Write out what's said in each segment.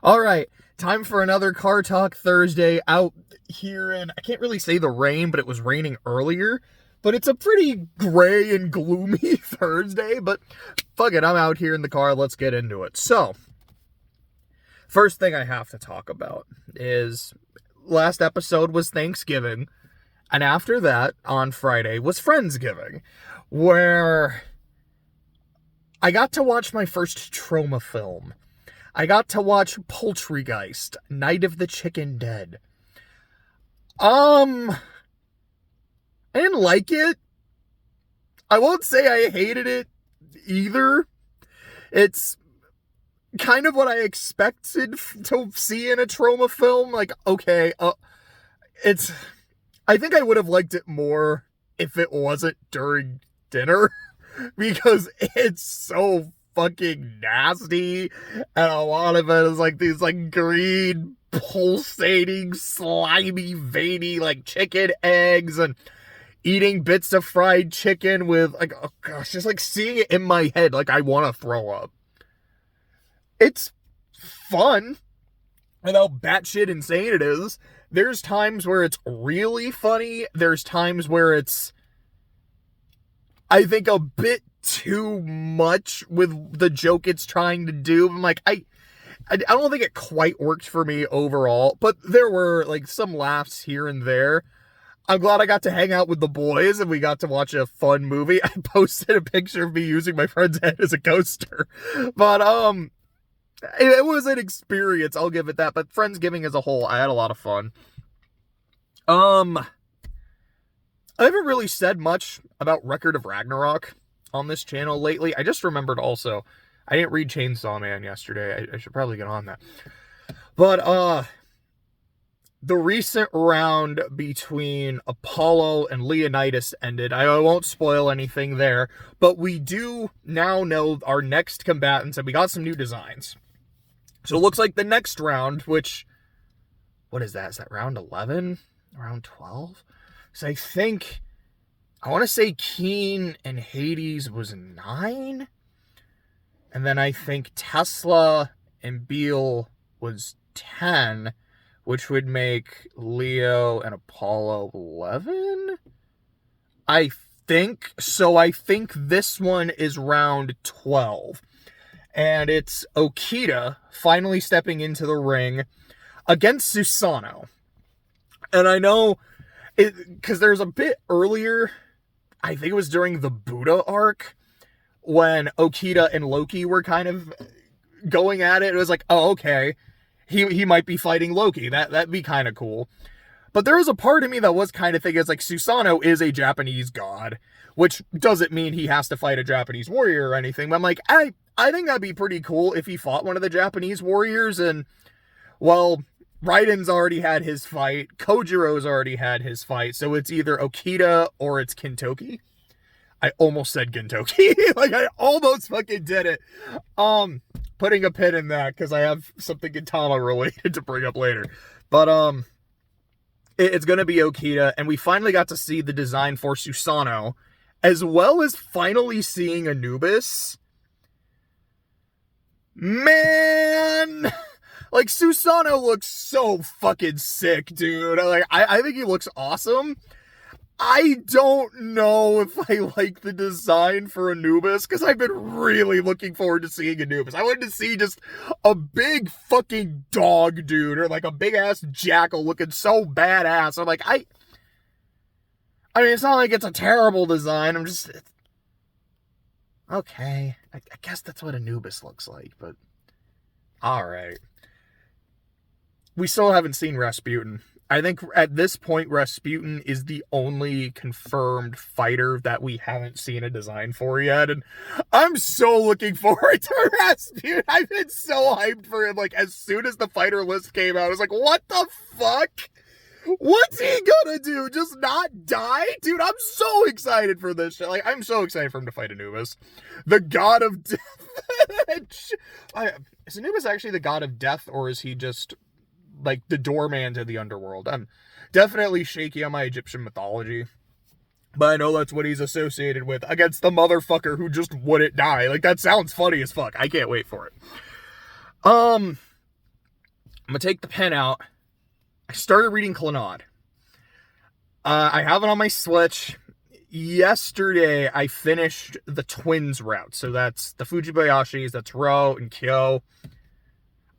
All right, time for another Car Talk Thursday out here in, I can't really say the rain, but it was raining earlier. But it's a pretty gray and gloomy Thursday, but fuck it, I'm out here in the car, let's get into it. So, first thing I have to talk about is last episode was Thanksgiving, and after that, on Friday, was Friendsgiving, where I got to watch my first trauma film. I got to watch Poultrygeist, Night of the Chicken Dead. I didn't like it. I won't say I hated it either. It's kind of what I expected to see in a trauma film. Like, okay, I think I would have liked it more if it wasn't during dinner, because it's so fucking nasty, and a lot of it is like these like green, pulsating, slimy, veiny like chicken eggs, and eating bits of fried chicken with like, oh gosh, just like seeing it in my head, like I want to throw up. It's fun and how batshit insane it is. There's times where it's really funny. There's times where it's, I think, a bit too much with the joke it's trying to do. I'm like, I don't think it quite worked for me overall, but there were like some laughs here and there. I'm glad I got to hang out with the boys and we got to watch a fun movie. I posted a picture of me using my friend's head as a coaster, but it was an experience, I'll give it that. But Friendsgiving as a whole, I had a lot of fun. I haven't really said much about Record of Ragnarok on this channel lately. I just remembered also, I didn't read Chainsaw Man yesterday. I should probably get on that. But, the recent round between Apollo and Leonidas ended. I won't spoil anything there, but we do now know our next combatants, and we got some new designs. So it looks like the next round, which, what is that? Is that round 11? Round 12? So I want to say Keen and Hades was 9. And then I think Tesla and Beale was 10, which would make Leo and Apollo 11? I think. So I think this one is round 12. And it's Okita finally stepping into the ring against Susano. And I know, because there's a bit earlier, I think it was during the Buddha arc, when Okita and Loki were kind of going at it. It was like, oh, okay, he might be fighting Loki. That'd be kind of cool. But there was a part of me that was kind of thinking, it's like, Susano is a Japanese god, which doesn't mean he has to fight a Japanese warrior or anything. But I'm like, I think that'd be pretty cool if he fought one of the Japanese warriors. And, well, Raiden's already had his fight. Kojiro's already had his fight. So it's either Okita or it's Kintoki. I almost said Gintoki. Like, I almost fucking did it. Putting a pin in that because I have something Gintama related to bring up later. But, it's going to be Okita, and we finally got to see the design for Susano, as well as finally seeing Anubis. Man! Like, Susano looks so fucking sick, dude. Like, I think he looks awesome. I don't know if I like the design for Anubis, because I've been really looking forward to seeing Anubis. I wanted to see just a big fucking dog dude, or like a big ass jackal looking so badass. I'm like, I mean, it's not like it's a terrible design. I'm just, okay, I guess that's what Anubis looks like, but alright. We still haven't seen Rasputin. I think at this point, Rasputin is the only confirmed fighter that we haven't seen a design for yet, and I'm so looking forward to Rasputin. I've been so hyped for him. Like, as soon as the fighter list came out, I was like, what the fuck? What's he gonna do? Just not die? Dude, I'm so excited for this shit. Like, I'm so excited for him to fight Anubis. The god of death. Is Anubis actually the god of death, or is he just like the doorman to the underworld? I'm definitely shaky on my Egyptian mythology, but I know that's what he's associated with, against the motherfucker who just wouldn't die. Like, that sounds funny as fuck. I can't wait for it. I'm going to take the pen out. I started reading Clannad. I have it on my Switch. Yesterday, I finished the Twins route. So that's the Fujibayashis, that's Ro and Kyo.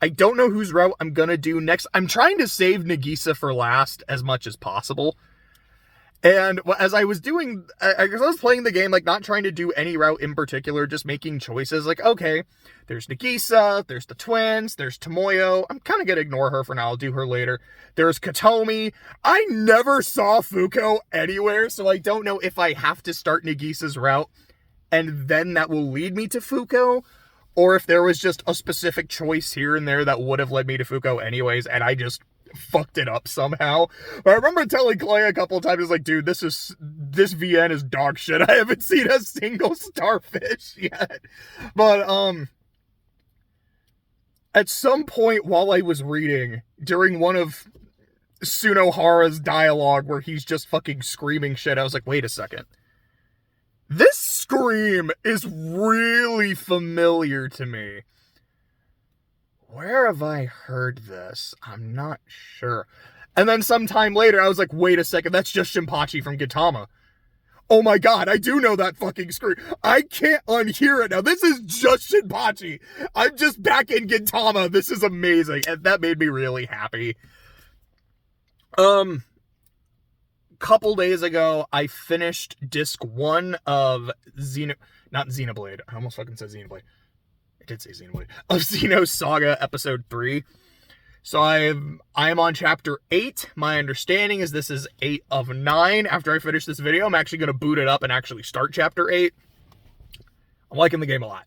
I don't know whose route I'm going to do next. I'm trying to save Nagisa for last as much as possible. And as I was doing, I was playing the game, like, not trying to do any route in particular, just making choices. Like, okay, there's Nagisa, there's the Twins, there's Tomoyo. I'm kind of going to ignore her for now. I'll do her later. There's Katomi. I never saw Fuko anywhere, so I don't know if I have to start Nagisa's route, and then that will lead me to Fuko, or if there was just a specific choice here and there that would have led me to Fuko anyways, and I just fucked it up somehow. But I remember telling Clay a couple of times, like, dude, this VN is dog shit. I haven't seen a single starfish yet. But at some point while I was reading, during one of Sunohara's dialogue where he's just fucking screaming shit, I was like, wait a second. This scream is really familiar to me. Where have I heard this? I'm not sure. And then sometime later, I was like, wait a second, that's just Shinpachi from Gintama. Oh my god, I do know that fucking scream. I can't unhear it now. This is just Shinpachi. I'm just back in Gintama. This is amazing. And that made me really happy. Couple days ago, I finished disc 1 of not Xenoblade. I almost fucking said Xenoblade. I did say Xenoblade. Of Xeno Saga Episode 3. So I'm on Chapter 8. My understanding is this is 8 of 9. After I finish this video, I'm actually going to boot it up and actually start Chapter 8. I'm liking the game a lot.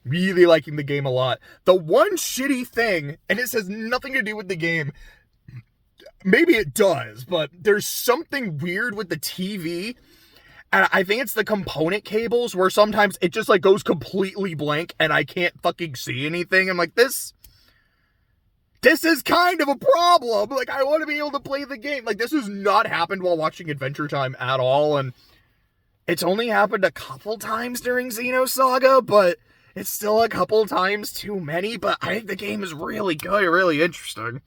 Really liking the game a lot. The one shitty thing, and this has nothing to do with the game, maybe it does, but there's something weird with the TV. And I think it's the component cables where sometimes it just like goes completely blank and I can't fucking see anything. I'm like, this is kind of a problem. Like, I want to be able to play the game. Like, this has not happened while watching Adventure Time at all. And it's only happened a couple times during Xenosaga, but it's still a couple times too many. But I think the game is really good, really interesting.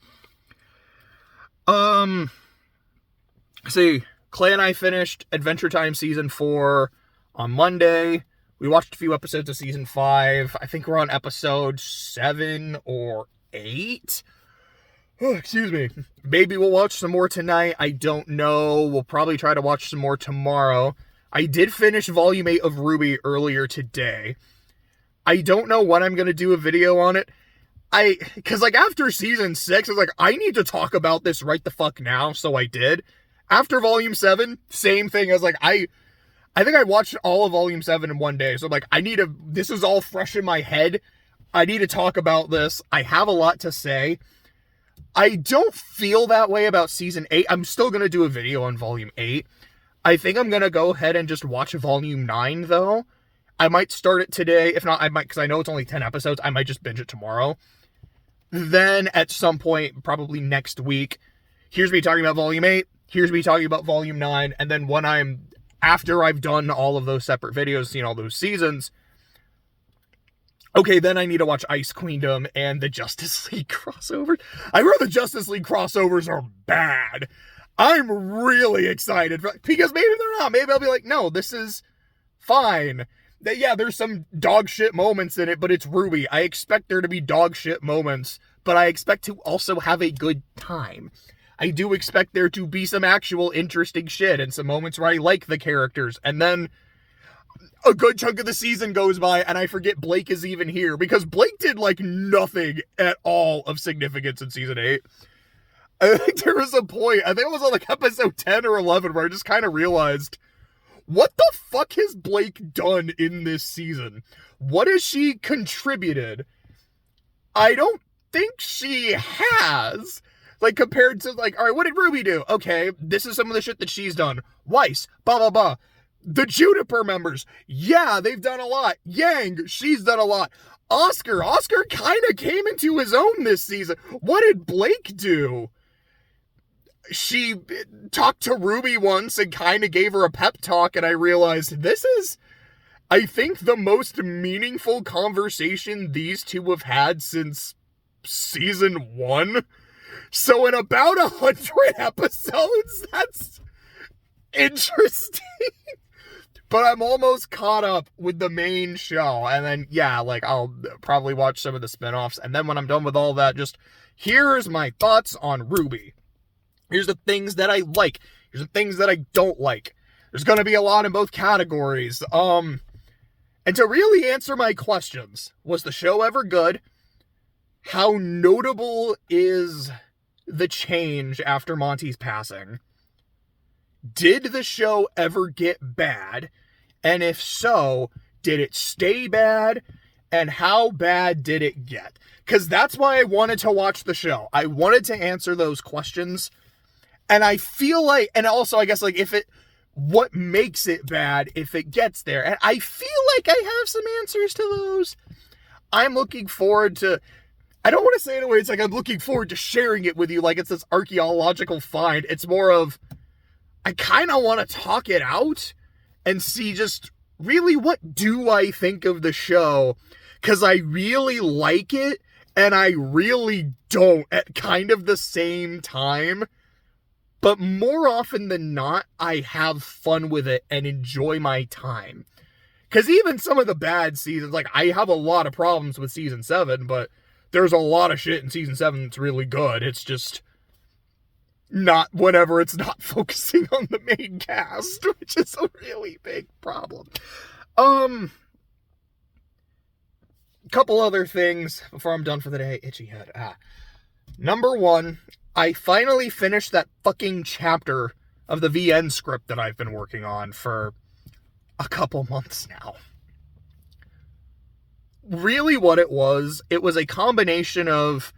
See, Clay and I finished Adventure Time Season 4 on Monday. We watched a few episodes of Season 5. I think we're on episode 7 or 8. Oh, excuse me. Maybe we'll watch some more tonight. I don't know. We'll probably try to watch some more tomorrow. I did finish Volume 8 of Ruby earlier today. I don't know when I'm going to do a video on it. Because, like, after Season 6, I was like, I need to talk about this right the fuck now, so I did. After Volume 7, same thing. I was like, I think I watched all of Volume 7 in one day, so I'm like, this is all fresh in my head. I need to talk about this. I have a lot to say. I don't feel that way about Season 8. I'm still going to do a video on Volume 8. I think I'm going to go ahead and just watch Volume 9, though. I might start it today. If not, I might, because I know it's only 10 episodes, I might just binge it tomorrow. Then, at some point, probably next week, here's me talking about Volume 8, here's me talking about Volume 9, and then after I've done all of those separate videos, seen all those seasons, okay, then I need to watch Ice Queendom and the Justice League crossovers. I heard the Justice League crossovers are bad. I'm really excited, because maybe they're not. Maybe I'll be like, no, this is fine. Yeah, there's some dog shit moments in it, but it's Ruby. I expect there to be dog shit moments, but I expect to also have a good time. I do expect there to be some actual interesting shit and some moments where I like the characters, and then a good chunk of the season goes by and I forget Blake is even here, because Blake did like nothing at all of significance in Season 8. I think there was a point, I think it was on like episode 10 or 11, where I just kind of realized, what the fuck has Blake done in this season? What has she contributed? I don't think she has. Like, compared to, like, alright, what did Ruby do? Okay, this is some of the shit that she's done. Weiss, blah, blah, blah. The Juniper members, yeah, they've done a lot. Yang, she's done a lot. Oscar kind of came into his own this season. What did Blake do? She talked to Ruby once and kind of gave her a pep talk, and I realized this is, I think, the most meaningful conversation these two have had since season 1. So in about 100 episodes, that's interesting. But I'm almost caught up with the main show. And then, yeah, like, I'll probably watch some of the spinoffs. And then when I'm done with all that, just, here's my thoughts on RWBY. Here's the things that I like. Here's the things that I don't like. There's going to be a lot in both categories. And to really answer my questions, was the show ever good? How notable is the change after Monty's passing? Did the show ever get bad? And if so, did it stay bad? And how bad did it get? Because that's why I wanted to watch the show. I wanted to answer those questions. And I feel like, and also I guess like what makes it bad if it gets there? And I feel like I have some answers to those. I'm looking forward to, I don't want to say it in a way, it's like I'm looking forward to sharing it with you like it's this archaeological find. It's more of, I kind of want to talk it out and see just really what do I think of the show, because I really like it and I really don't at kind of the same time. But more often than not, I have fun with it and enjoy my time. Because even some of the bad seasons, like, I have a lot of problems with season 7, but there's a lot of shit in season 7 that's really good. It's just not whenever it's not focusing on the main cast, which is a really big problem. Couple other things before I'm done for the day. Itchy head. Number 1, I finally finished that fucking chapter of the VN script that I've been working on for a couple months now. Really what it was a combination of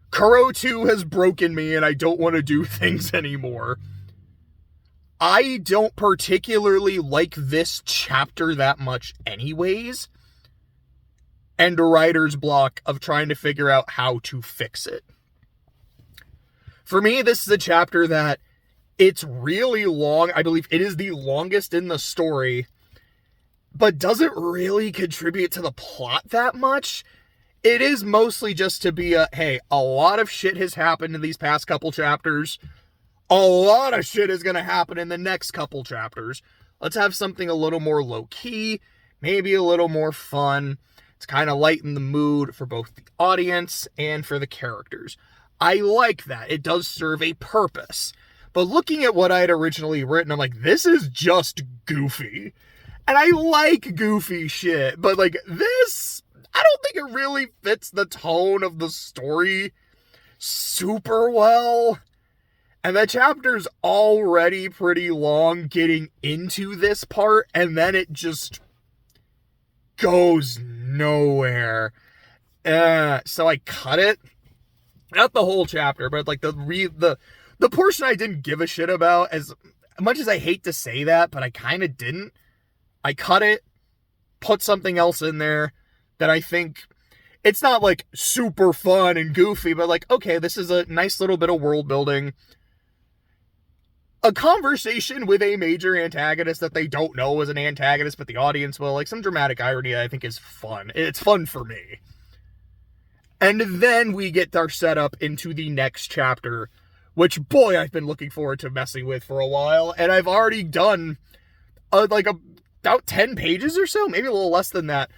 Kuro 2 has broken me and I don't want to do things anymore. I don't particularly like this chapter that much anyways. And a writer's block of trying to figure out how to fix it. For me, this is a chapter that it's really long. I believe it is the longest in the story, but doesn't really contribute to the plot that much. It is mostly just to be hey, a lot of shit has happened in these past couple chapters. A lot of shit is going to happen in the next couple chapters. Let's have something a little more low-key, maybe a little more fun. It's kind of lighten the mood for both the audience and for the characters. I like that. It does serve a purpose. But looking at what I had originally written, I'm like, this is just goofy. And I like goofy shit, but like this, I don't think it really fits the tone of the story super well. And the chapter's already pretty long getting into this part, and then it just goes nowhere. So I cut it. Not the whole chapter, but like the portion I didn't give a shit about, as much as I hate to say that, but I kind of didn't. I cut it, put something else in there that I think, it's not like super fun and goofy, but like, okay, this is a nice little bit of world building. A conversation with a major antagonist that they don't know is an antagonist, but the audience will. Like, some dramatic irony that I think is fun. It's fun for me. And then we get our setup into the next chapter, which, boy, I've been looking forward to messing with for a while. And I've already done, about 10 pages or so, maybe a little less than that.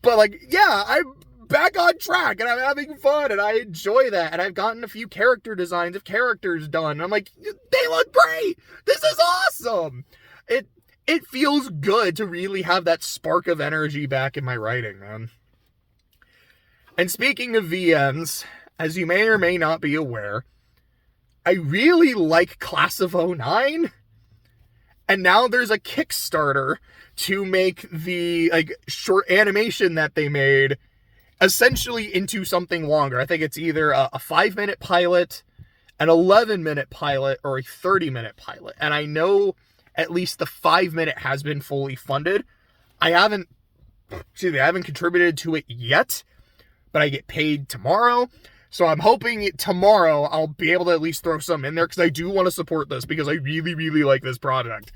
But, like, yeah, I'm back on track, and I'm having fun, and I enjoy that. And I've gotten a few character designs of characters done. And I'm like, they look great! This is awesome! It feels good to really have that spark of energy back in my writing, man. And speaking of VNs, as you may or may not be aware, I really like Class of 09. And now there's a Kickstarter to make the short animation that they made essentially into something longer. I think it's either a 5-minute pilot, an 11-minute pilot, or a 30-minute pilot. And I know at least the 5-minute has been fully funded. I haven't contributed to it yet, but I get paid tomorrow. So I'm hoping tomorrow I'll be able to at least throw some in there, because I do want to support this, because I really, really like this project.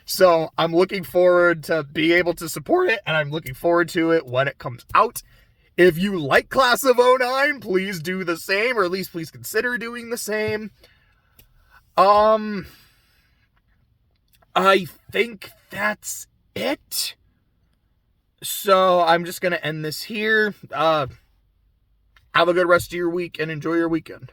So I'm looking forward to being able to support it, and I'm looking forward to it when it comes out. If you like Class of '09, please do the same, or at least please consider doing the same. I think that's it. So I'm just going to end this here. Have a good rest of your week and enjoy your weekend.